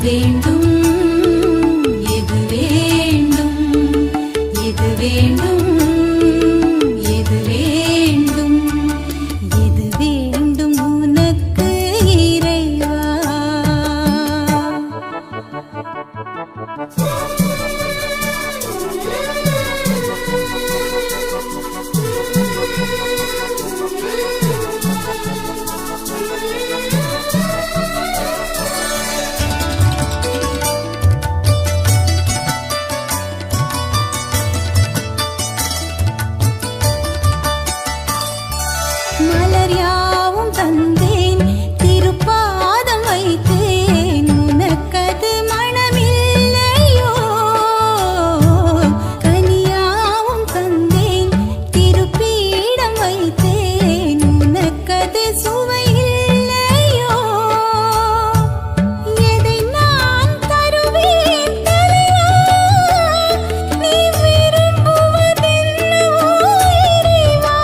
வேண்டும் எது வேண்டும் எது வேண்டும் எது வேண்டும் எது வேண்டும் உனக்கு இறைவா. மலர் யாவும் தந்தேன் திருப்பாதம் வைத்தேன் உனக்கது மனமில்லையோ. கனியாவும் தந்தேன் திருப்பீடம் வைத்தேன் உனக்கது சுவையில்லையோ. எதை நான் தருவேன் தலைவா நீ விரும்புவதென்னவோ இறைவா.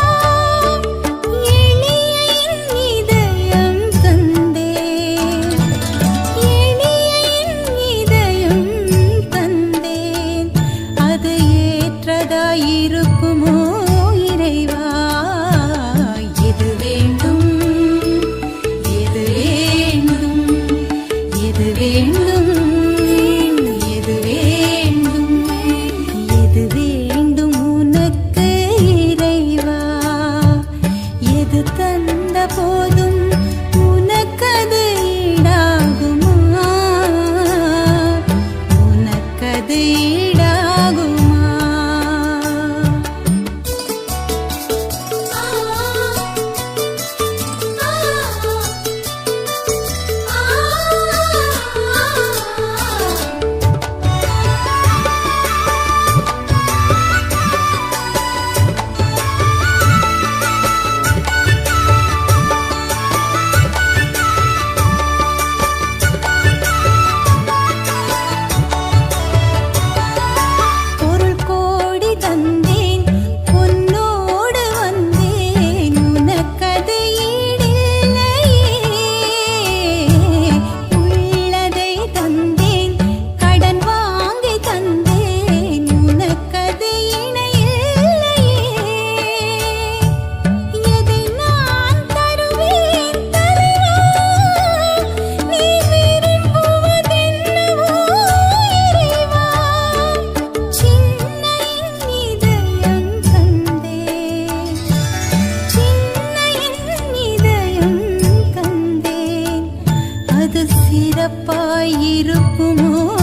இருக்குமோ இறைவா. எது வேண்டும் எது வேண்டும் எது வேண்டும் எது வேண்டும் எது வேண்டும் உனக்கு இறைவா. எது தந்த போதும் உனக்கது ஈடாகுமா உனக்கது ஈடாகுமா. சிறப்பாயிருக்குமோ